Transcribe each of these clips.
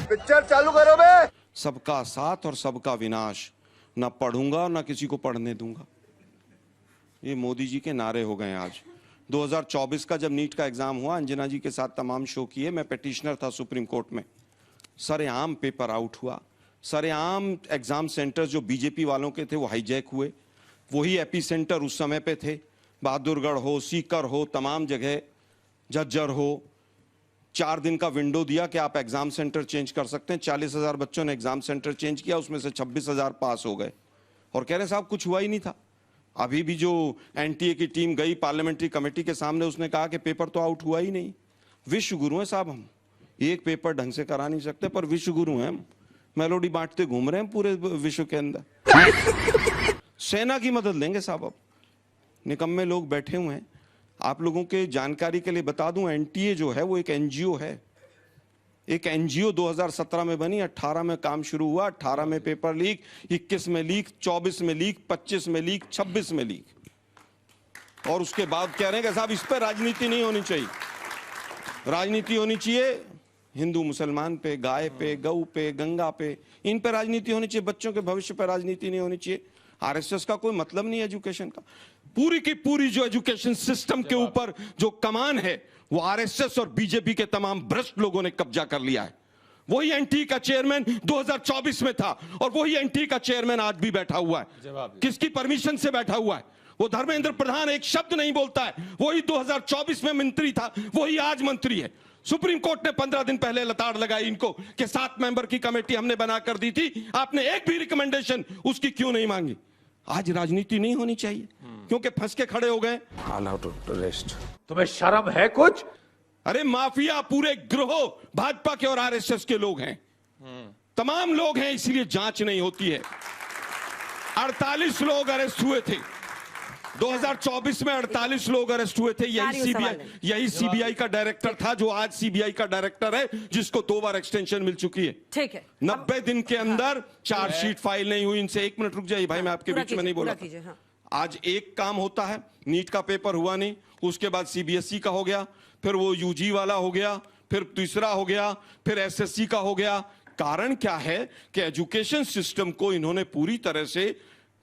Picture चालू करो बे। सबका साथ और सबका विनाश, न पढ़ूंगा न किसी को पढ़ने दूंगा। ये मोदी जी के नारे हो गए आज। 2024 का जब नीट का एग्जाम हुआ, अंजना जी के साथ तमाम शो किए, मैं पिटिशनर था सुप्रीम कोर्ट में। सरेआम पेपर आउट हुआ, सरेआम एग्जाम सेंटर्स जो बीजेपी वालों के थे वो हाईजैक हुए। वही एपी सेंटर उस समय पे थे, बहादुरगढ़ हो, सीकर हो, तमाम जगह, झज्जर हो। 4 दिन का विंडो दिया कि आप एग्जाम सेंटर चेंज कर सकते हैं। 40,000 बच्चों ने एग्जाम सेंटर चेंज किया, उसमें से 26,000 पास हो गए और कह रहे साहब कुछ हुआ ही नहीं था। अभी भी जो एनटीए की टीम गई पार्लियामेंट्री कमेटी के सामने, उसने कहा कि पेपर तो आउट हुआ ही नहीं। विश्व गुरु हैं साहब हम, एक पेपर ढंग से करा नहीं सकते पर विश्व गुरु हैं हम। मेलोडी बांटते घूम रहे हैं पूरे विश्व के अंदर। सेना की मदद लेंगे साहब। अब निकम्मे लोग बैठे हुए हैं। आप लोगों के जानकारी के लिए बता दूं, एनटीए जो है वो एक एनजीओ है। एक एनजीओ 2017 में बनी, 18 में काम शुरू हुआ, 18 में पेपर लीक, 21 में लीक, 24 में लीक, 25 में लीक, 26 में लीक। और उसके बाद कह रहे हैं कि साहब इस पर राजनीति नहीं होनी चाहिए। राजनीति होनी चाहिए हिंदू मुसलमान पे, गाय पे, गऊ पे, गंगा पे, इन पे राजनीति होनी चाहिए। बच्चों के भविष्य पे राजनीति नहीं होनी चाहिए। आरएसएस का कोई मतलब नहीं है एजुकेशन का। पूरी की पूरी जो एजुकेशन सिस्टम के ऊपर जो कमान है वो आरएसएस और बीजेपी के तमाम भ्रष्ट लोगों ने कब्जा कर लिया है। वही एनटी का चेयरमैन 2024 में था और वही एनटी का चेयरमैन आज भी बैठा हुआ है। किसकी परमिशन से बैठा हुआ है? वो धर्मेंद्र प्रधान एक शब्द नहीं बोलता है। वही 2024 में मंत्री था, वही आज मंत्री है। सुप्रीम कोर्ट ने 15 दिन पहले लताड़ लगाई इनको कि 7 मेंबर की कमेटी हमने बना कर दी थी, आपने एक भी रिकमेंडेशन उसकी क्यों नहीं मांगी? आज राजनीति नहीं होनी चाहिए क्योंकि फंस के खड़े हो गए। तुम्हें शर्म है कुछ? अरे माफिया पूरे गिरोह भाजपा के और आरएसएस के लोग हैं, तमाम लोग हैं, इसलिए जांच नहीं होती है। 48 लोग अरेस्ट हुए थे 2024 में, 48 लोग अरेस्ट हुए थे। यही सीबीआई का डायरेक्टर था जो आज सीबीआई का डायरेक्टर है, जिसको 2 बार एक्सटेंशन मिल चुकी है। ठीक है, 90 दिन के अंदर चार्जशीट फाइल नहीं हुई इनसे। 1 मिनट रुक जाइए भाई, मैं आपके बीच में नहीं बोला। आज एक काम होता है, नीट का पेपर हुआ नहीं, उसके बाद सीबीएसई का हो गया, फिर वो यूजी वाला हो गया, फिर तीसरा हो गया, फिर एसएससी का हो गया। कारण क्या है कि एजुकेशन सिस्टम को इन्होंने पूरी तरह से,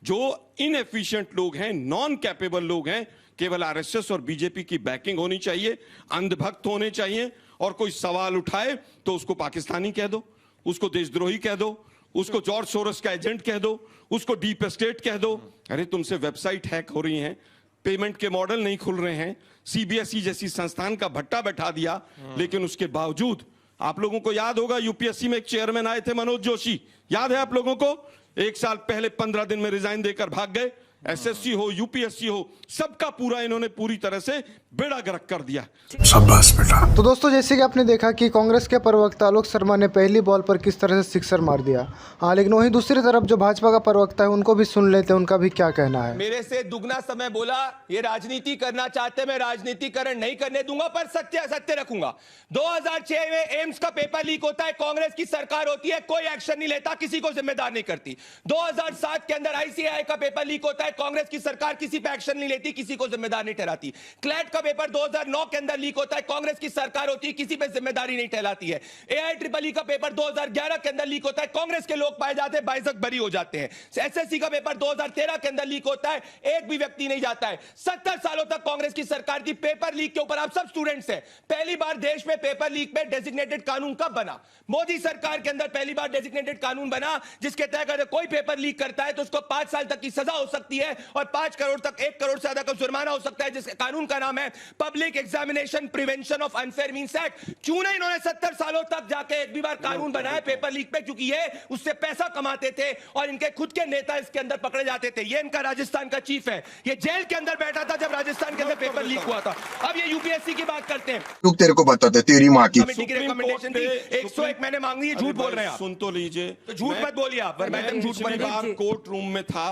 जो इनएफिशिएंट लोग हैं, नॉन कैपेबल लोग हैं, केवल आरएसएस और बीजेपी की बैकिंग होनी चाहिए, अंधभक्त होने चाहिए, और कोई सवाल उठाए तो उसको पाकिस्तानी कह दो, उसको देशद्रोही कह दो, उसको जॉर्ज सोरोस का एजेंट कह दो, उसको डीप स्टेट कह दो। अरे तुमसे वेबसाइट हैक हो रही हैं, पेमेंट के मॉडल नहीं खुल रहे हैं, सीबीएसई जैसी संस्थान का भट्टा बैठा दिया, लेकिन उसके बावजूद आप लोगों को याद होगा यूपीएससी में एक चेयरमैन आए थे मनोज जोशी, याद है आप लोगों को? 1 साल पहले 15 दिन में रिजाइन देकर भाग गए। एसएससी हो, यूपीएससी हो, सबका पूरा इन्होंने पूरी तरह से बेड़ा गर्क कर दिया। शाबाश बेटा। तो दोस्तों, जैसे कि आपने देखा कि कांग्रेस के प्रवक्ता आलोक शर्मा ने पहली बॉल पर किस तरह से सिक्सर मार दिया। हाँ, लेकिन वहीं दूसरी तरफ जो भाजपा का प्रवक्ता है उनको भी सुन लेते हैं, उनका भी क्या कहना है। मेरे से दुगना समय बोला, ये राजनीति करना चाहते, मैं राजनीतिकरण नहीं करने दूंगा, पर सत्य सत्य रखूंगा। 2006 में एम्स का पेपर लीक होता है, कांग्रेस की सरकार होती है, कोई एक्शन नहीं लेता, किसी को जिम्मेदार नहीं करती। 2007 के अंदर आईसीएआई का पेपर लीक होता है, कांग्रेस की सरकार किसी पे एक्शन नहीं लेती, किसी को जिम्मेदार नहीं ठहराती। क्लैट का पेपर 2009 के अंदर लीक होता है, कांग्रेस की सरकार होती है, किसी पे जिम्मेदारी नहीं ठहराती है। एआईट्रिपल का पेपर 2011 के अंदर लीक होता है, कांग्रेस के लोग पाए जाते हैं, बाइजक बरी हो जाते हैं। एसएससी का पेपर 2013 के अंदर लीक होता है, एक भी व्यक्ति नहीं जाता है। 70 सालों तक कांग्रेस की सरकार थी, पेपर लीक के ऊपर आप सब स्टूडेंट्स हैं। पहली बार देश में पेपर लीक पे डेजिग्नेटेड कानून कब बना? मोदी सरकार के अंदर पहली बार डेजिग्नेटेड कानून बना, जिसके तहत अगर कोई पेपर लीक करता है तो उसको 5 साल तक की सजा हो सकती है और 5 करोड़ तक 1 करोड़ से ज्यादा का जुर्माना हो सकता है, जिसके कानून का नाम है public examination prevention of unfair means act. क्यों नहीं इन्होंने 70 सालों तक जाके एक भी बार कानून बनाया पेपर लीक पे? क्योंकि ये उससे पैसा कमाते थे और इनके खुद के नेता इसके अंदर पकड़े जाते थे। ये इनका राजस्थान का चीफ है, ये जेल के अंदर बैठा था जब राजस्थान के अंदर पेपर लीक हुआ था। अब ये यूपीएससी की बात करते हैं। तू तेरे को बताते तेरी माँ की कमेटी की रिकमेंडेशन थी, 101 मैंने मांगी है, झूठ बोल रहे हैं आप। सुन तो लीजिए, तो झूठ मत बोलिए आप, मैं झूठ बोल कोर्ट रूम में था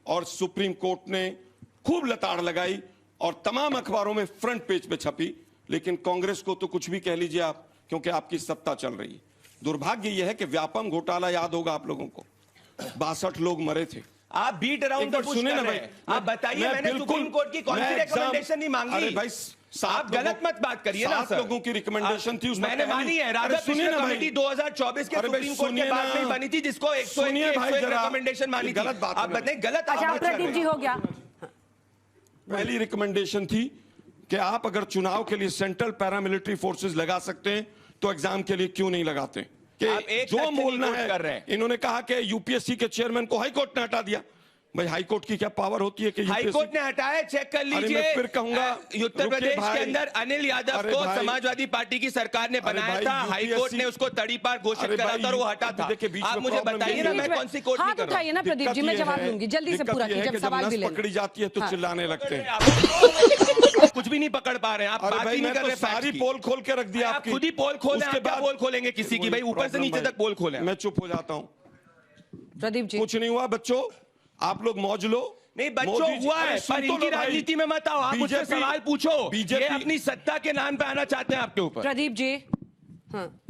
और सुप्रीम कोर्ट ने खूब लताड़ लगाई और तमाम अखबारोरों में फ्रंट पेज पे छपी, लेकिन कांग्रेस को तो कुछ भी कह लीजिए आप, क्योंकि आपकी सत्ता चल रही है। दुर्भाग्य यह है कि व्यापम घोटाला याद होगा आप लोगों को, 62 लोग मरे थे। आप बीट अराउंड द बुश सुने कर ना रहे भाई, हैं। आप बताइए, मैंने सुप्रीम कोर्ट की कौन सी रिकमेंडेशन नहीं मांगी? अरे भाई आप गलत मत बात करिए ना 7 सर। लोगों की रिकमेंडेशन थी, उसमें मैंने मानी है। राधा सुनिए कृष्ण ना कमेटी 2024 के अरे भाई, सुप्रीम कोर्ट के सुनिए बाद ना। में बनी थी, जिसको 101 सुनिए भाई जरा। रिकमेंडेशन मानी थी। गलत बात आप है। बताएं, गलत अच्छा आप प्रदीप जी हो गया। पहली रिकमेंडेशन थी कि आप अगर चुनाव के लिए सेंट्रल पैरामिलिट्री फोर्सेस लगा सकते हैं तो एग्जाम के लिए क्यों नहीं लगाते? कि आप एक जो सेक्शन बोलना ही है कर रहे हैं। इन्होंने कहा कि यूपीएससी के चेयरमैन को हाईकोर्ट ने हटा दिया। भाई हाईकोर्ट की क्या पावर होती है कि हाईकोर्ट ने हटाया? चेक कर अरे लीजिए। मैं फिर कहूंगा, उत्तर रुकिए प्रदेश के भाई। अंदर अनिल यादव अरे को भाई। समाजवादी पार्टी की सरकार ने अरे बनाया भाई, था, UPSC हाईकोर्ट ने उसको तड़ीपार घोषित अरे करा भाई, था और वो हटा था। देखिए, बीच आप में मुझे प्रॉब्लम बताइए ये ना, है। मैं कौन सी कोर्ट नहीं हाथ कर रहा उठाइए ना प्रदीप जी, मैं जवाब दूंगी जल्दी से पूरा कीजिए, जब सवाल भी ले पकड़ी जाती है तो हाँ। चिल्लाने लगते हैं। आप कुछ भी नहीं पकड़ पा रहे हैं, आप अरे बात भाई ही नहीं मैं कर तो रहे सारी facts की। पोल खोल के रख दिया आप आपकी। खुद ही पोल खोले, उसके आप क्या बाद पोल खोलेंगे किसी की? भाई ऊपर से नीचे तक पोल खोले। मैं चुप हो जाता हूँ। प्रदीप जी। कुछ नहीं हुआ बच्चों, आप लोग मौज लो। नहीं बच्चों मोदी जी- हुआ अरे है, सुन पर तो इनकी लो भाई। राजनीति में मत आओ। आप मुझसे बीजेपी सवाल पूछो। ये बीजेपी अपनी सत्ता के नाम पे आना चाहते हैं आपके ऊपर। प्रदीप जी हाँ,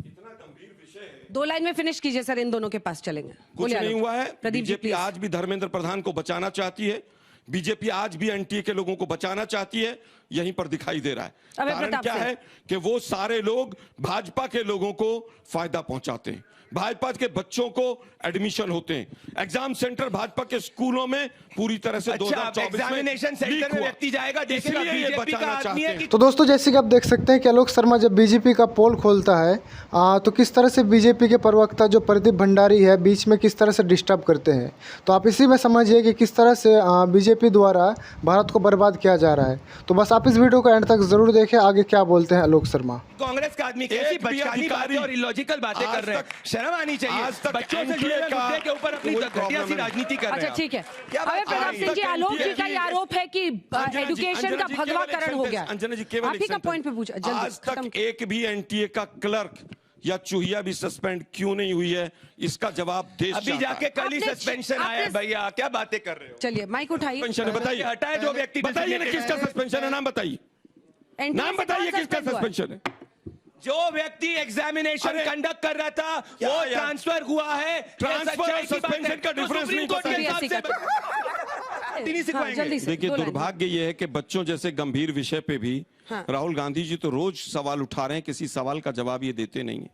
2 लाइन में फिनिश कीजिए सर, इन दोनों के पास चलेंगे। कुछ बोलिए नहीं आलोक। हुआ है। Pradeep ji BJP please. आज भी धर्मेंद्र प्रधान को बचाना चाहती है। बीजेपी आज भी एनटीए के लोगों को बचाना चाहती है। यहीं पर दिखाई दे रहा है। अबे कारण प्रताप क्या सिंह। है कि वो सारे लोग भाजपा के लोगों को फायदा पहुंचाते हैं। भाजपा के बच्चों को एडमिशन होते हैं। एग्जाम सेंटर भाजपा के स्कूलों में पूरी तरह से 2024 में एग्जामिनेशन सेंटर लीक में हुआ। व्यक्ति जाएगा, देखेगा इसलिए ये बीजेपी का बचाना आदमी चाहते है हैं। कि तो दोस्तों जैसे कि आप देख सकते हैं कि आलोक शर्मा जब बीजेपी का पोल खोलता है तो किस तरह से बीजेपी के प्रवक्ता जो प्रदीप भंडारी है बीच में किस तरह से डिस्टर्ब करते हैं। तो आप इसी में समझिए कि किस तरह से बीजेपी द्वारा भारत को बर्बाद किया जा रहा है। तो बस आप इस वीडियो को एंड तक जरूर देखें, आगे क्या बोलते हैं आलोक शर्मा। कांग्रेस का आदमी कैसी एक भी बचकानी बातें अधिकारी और इलॉजिकल बातें आज कर रहे हैं। तक- शर्म आनी चाहिए। आज तक बच्चों से जुड़े हुए NDA का मुद्दे के ऊपर अपनी कोई घटिया प्रॉब्लम सी नहीं। राजनीति कर रहे हैं। अच्छा ठीक है। क्या बात अबे कर रहे प्रताप हैं? सिंह जी, तक आलोक जी का NDA ये आरोप है कि एजुकेशन का भगवाकरण हो गया। अंजना जी केवल आप ही एक का sentence। पॉइंट पे पूछा आज जल्दी खत्म। तक एक भी एनटीए का क्लर्क या चूहिया भी सस्पेंड क्यों नहीं हुई है, इसका जवाब देश अभी चाहता जाके है। कल ही आपने- सस्पेंशन आया है आपने- भैया, क्या बातें कर रहे हो? चलिए माइक उठाइए। सस्पेंशन है, बताइए। हटाए जो व्यक्ति बताइए ना किसका सस्पेंशन है, नाम बताइए। NDA नाम से बताइए कौन किसका suspend हुआ है? सस्पेंशन है। जो व्यक्ति एग्जामिनेशन अरे, कंडक्ट कर रहा था क्या वो यार? ट्रांसफर हुआ है। ट्रांसफर और सस्पेंशन का डिफरेंस नहीं पता है। CBSE का। नहीं हाँ, सिखाएंगे। जल्दी से देखिए 2 लाइन। दुर्भाग्य ये है कि बच्चों जैसे गंभीर विषय पे भी हाँ। राहुल गांधी जी तो रोज सवाल उठा रहे हैं, किसी सवाल का जवाब ये देते नहीं है।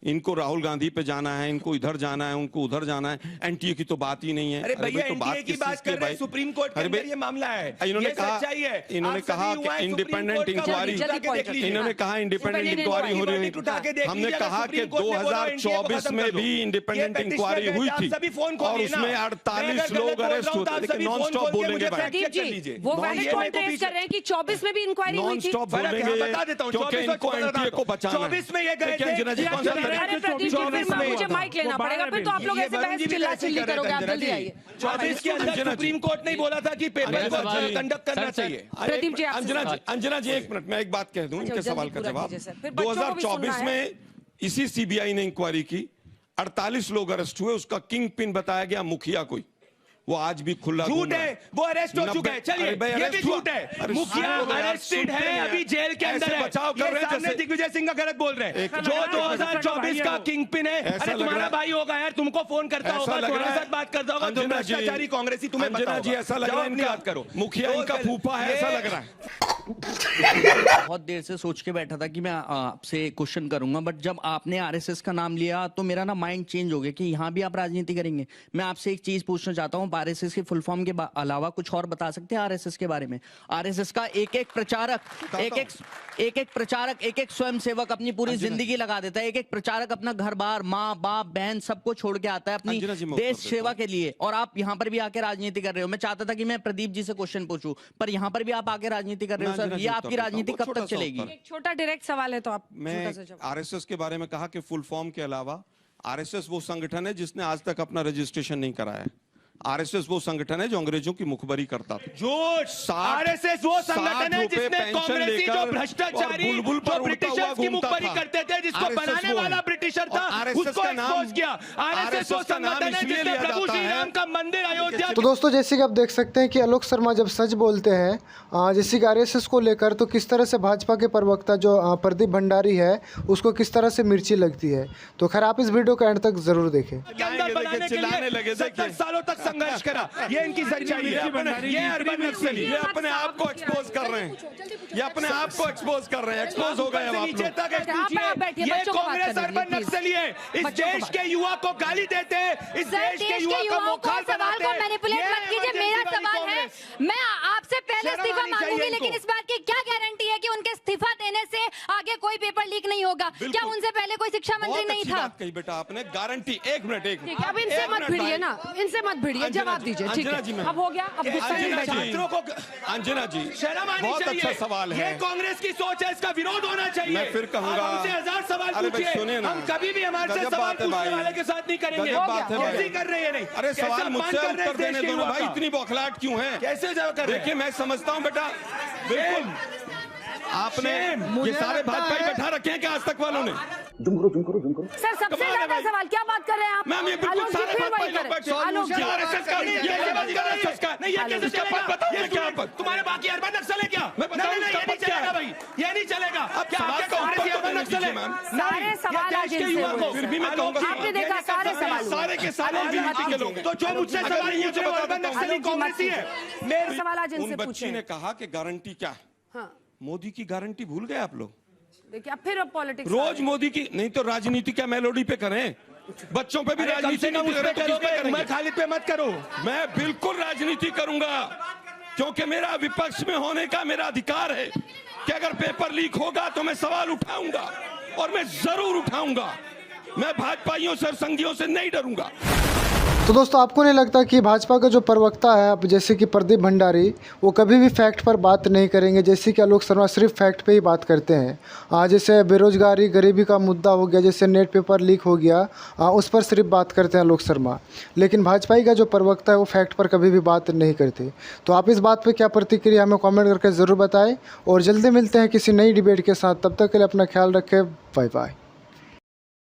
इनको राहुल गांधी पे जाना है, इनको इधर जाना है, उनको उधर जाना है। एनटीए की तो बात ही नहीं है। अरे भैया तो एनटीए की किस बात चीज कर रहे हैं, भाई? सुप्रीम कोर्ट के अरे अंदर भाई, ये मामला है। इन्होंने ये कहा सच्चाई है। इन्होंने आप कहा सभी हुआ है, कि सुप्रीम इंडिपेंडेंट कोर्ट का इंक्वायरी जल्दी जाके देख लीजिए। इन्होंने कहा इंडिपेंडेंट Independent इंक्वायरी हो रही verdict उठा के है। देख हमने लीजिए, कहा अगर कि सुप्रीम कोर्ट ने बोला, NDA को 2024 खत्म में कर दो। भी इंडिपेंडेंट ये इंक्वायरी petitioner हुई कहते थी हैं, आप सभी फोन और खोलिए ना। उसमें मैं 48 अगर लोग गलत बोल अरेस्ट रहा हूं हुए तो आप थे। सभी नॉन फोन स्टॉप खोल के बोलेंगे मुझे भाई। fact प्रदीप check कर जी लीजिए। वो नहीं, वैलिड ये पॉइंट मेरे को रेज कर रहे हैं कि 24 में भी इंक्वायरी नॉन हुई थी। स्टॉप फर्क है, बोलेंगे मैं बता देता हूं, क्योंकि 24 इनको में बता एनटीए देता को हूं। बचाना है। 24 में ये गए देखिए थे। अंजना जी कौन सा अरे प्रदीप जी फिर मुझे माइक लेना पड़ेगा, फिर तो आप लोग ऐसे बहस चिल्ला चिल्ली करोगे। आप जल्दी आइए। 24 के अंदर अंजना जी। सुप्रीम कोर्ट ने बोला था कि पेपर को कंडक्ट करना चाहिए। प्रदीप जी, आपसे अंजना जी एक मिनट मैं एक बात कह दूं अच्छा, इनके जल्दी सवाल का पूरा जवाब। कीजिए सर, फिर बच्चों को भी सुनना 2024 है। में इसी सीबीआई ने इंक्वायरी की, 48 लोग अरेस्ट हुए, उसका किंग पिन बताया गया मुखिया कोई। वो आज भी खुला झूठ घूम रहा है, वो अरेस्ट हो चुका है। चलिए अरे भाई, ये भी arrest हुआ। झूठ है। अरे मुखिया सुनो यार, अरेस्टेड सुनते है, नहीं अभी यार। जेल के अंदर ऐसे है। बचाव कर ये रहे हैं सामने जैसे- दिग्विजय सिंह का गलत बोल रहे हैं। जो 2024 का किंग पिन है, ऐसा अरे लग तुम्हारा रहा है। भाई होगा यार, तुमको फोन करता ऐसा होगा, लग तुम्हारे रहा है। साथ बात करता होगा, तुम अंजना जी- भ्रष्टाचारी कांग्रेसी, तुम्हें पता अंजना होगा। जी ऐसा लग रहा जाओ है अपनी इनका बात करो। मुखिया इनका फूफा है, ऐसा लग रहा है। बहुत देर से सोच के बैठा था कि मैं आपसे क्वेश्चन करूंगा, बट जब आपने आरएसएस का नाम लिया तो मेरा ना माइंड चेंज हो गया कि यहाँ भी आप राजनीति करेंगे। मैं आपसे एक चीज पूछना चाहता हूँ, आरएसएस के फुल फॉर्म के अलावा कुछ और बता सकते हैं आरएसएस के बारे में? आरएसएस का एक एक प्रचारक एक एक स्वयं सेवक अपनी पूरी जिंदगी लगा देता है। एक एक प्रचारक अपना घर बार, माँ बाप बहन सबको छोड़ के आता है अपनी अंजना जी, मैं उत्तर देश देता सेवा हूं। के लिए, और आप यहाँ पर भी आके राजनीति कर रहे हो। मैं चाहता था कि मैं प्रदीप जी से क्वेश्चन पूछूं, पर यहाँ पर भी आप आके राजनीति कर रहे हो मैं सर। अंजना ये जी आपकी उत्तर देता हूं। राजनीति बहुत कब तक छोटा सा चलेगी? उत्तर। एक छोटा डायरेक्ट सवाल है तो आप मैं छोटा सा जवाब। आरएसएस के बारे में कहा कि फुल फॉर्म के अलावा आरएसएस वो संगठन है जिसने आज तक अपना रजिस्ट्रेशन नहीं कराया है। आरएसएस वो संगठन है जो अंग्रेजों की मुखबरी करता था। झूठ। 60 आरएसएस वो संगठन है 60 रुपए जिसने पेंशन कांग्रेसी जो लेकर भ्रष्टाचारी और बुलबुल पर जो उड़ता ब्रिटिशर्स हुआ की घूमता मुखबरी था। करते थे, जिसको RSS बनाने वो है। वाला ब्रिटिशर था, और RSS उसको एक्सपोज किया। आरएसएस वो संगठन है जिसने प्रभु श्री राम का मंदिर अयोध्या। तो दोस्तों जैसे कि आप देख सकते हैं कि आलोक शर्मा जब सच बोलते हैं जैसे कि आरएसएस को लेकर, तो किस तरह से भाजपा के प्रवक्ता जो प्रदीप भंडारी है उसको किस तरह से मिर्ची लगती है। तो खैर आप इस वीडियो को एंड तक जरूर देखें। के अंदर बनाने के लिए 70 सालों तक संघर्ष करा, ये इनकी सच्चाई है। ये अर्बन नक्सली, ये अपने आप को एक्सपोज कर रहे हैं, ये अपने आप को एक्सपोज कर रहे हैं, एक्सपोज हो गए अब आप नीचे लोग। तक पूछिए, ये कांग्रेस अर्बन नक्सली है। इस देश के युवा को गाली देते हैं, इस देश के युवा का मुखाल बनाते हैं। मैनिपुलेट मत कीजिए। मेरा सवाल है, मैं आपसे पहले इस्तीफा मांगूंगी, लेकिन इस बात की क्या गारंटी है कि उनके इस्तीफा देने से आगे कोई पेपर लीक नहीं होगा? क्या उनसे पहले कोई शिक्षा मंत्री नहीं था? कही बेटा आपने गारंटी। एक मिनट अब इनसे मत भिड़िए ना, इनसे मत भिड़िए, जवाब दीजिए। ठीक है, अब हो गया, अब गुस्सा नहीं बैठिए। छात्रों को अंजना जी शर्म आनी बहुत चाहिए। अच्छा सवाल है। ये कांग्रेस की सोच है, इसका विरोध होना चाहिए। मैं फिर कहूंगा, आप हमसे 1000 सवाल अरे भाई पूछिए, सुनिए ना, हम कभी भी हमारे से गजब सवाल बात है पूछने भाई, वाले के साथ नहीं करेंगे। गजब बात है भाई। कैसे कर रहे हैं? नहीं, अरे कैसे सवाल अपमान मुझसे कर रहे हैं उत्तर देश देने के दो ना युवा भाई, का? इतनी बौखलाहट क्यों है? कैसे जवाब कर रहे हैं? देखिए मैं समझता हूँ बेटा, बिल्कुल आपने ये सारे भाजपा बैठा रखे हैं क्या आज तक वालों ने? सर सबसे ज्यादा सवाल क्या बात कर रहे हैं आप? मैम ये बिल्कुल आलोक जी सारे फिर भाजपा वही लोग करें। बैठे आलोक जी, आरएसएस का नहीं, ये बात कर रहे हैं। नहीं, ये कैसे इसका चलेगा? पद बताओ ये मैं क्या पद? तुम्हारे बाकी अर्बन नक्सल है क्या? मैं बताऊं नहीं, इसका ये नहीं पद क्या चलेगा है? भाई, ये नहीं चलेगा। अब क्या सवाल आपके का कांग्रेस उत्तर के तो अर्बन देने नक्सल है? दीजिए, मैम। सारे नहीं, सवाल ये आज देश के इनसे युवा को हुए। फिर भी मैं आलोक कहूंगा जी, आपने ये देखा नहीं सारे कर सकते। सवाल हुए। सारे के सारे आलोक जी मत बीजेपी के कीजिए। लोग हैं। तो जो मुझसे अगर सवाल ये पूछे जो वो बता अर्बन देता हूं, नक्सली आलोक जी मत कांग्रेसी है। कीजिए। मेरे सवाल आज उन इनसे बच्ची पूछे। ने कहा कि गारंटी क्या है? हाँ, मोदी की गारंटी भूल गए आप लोग? देखिए अब फिर पॉलिटिक्स रोज मोदी की नहीं तो राजनीति क्या मेलोडी पे करें? बच्चों पे भी राजनीति नहीं करें तो किस पे करेंगे? मैं खालिद पे मत करो। मैं बिल्कुल राजनीति करूंगा, क्योंकि मेरा विपक्ष में होने का मेरा अधिकार है कि अगर पेपर लीक होगा तो मैं सवाल उठाऊंगा, और मैं जरूर उठाऊंगा। मैं भाजपाइयों से और संघियों से नहीं डरूंगा। तो दोस्तों आपको नहीं लगता कि भाजपा का जो प्रवक्ता है अब जैसे कि प्रदीप भंडारी, वो कभी भी फैक्ट पर बात नहीं करेंगे, जैसे कि आलोक शर्मा सिर्फ फैक्ट पे ही बात करते हैं। जैसे बेरोजगारी गरीबी का मुद्दा हो गया, जैसे नेट पेपर लीक हो गया, उस पर सिर्फ बात करते हैं आलोक शर्मा। लेकिन भाजपा का जो प्रवक्ता है वो फैक्ट पर कभी भी बात नहीं करते। तो आप इस बात पर क्या प्रतिक्रिया हमें कॉमेंट करके ज़रूर बताएँ, और जल्दी मिलते हैं किसी नई डिबेट के साथ। तब तक के लिए अपना ख्याल रखें। Bye bye.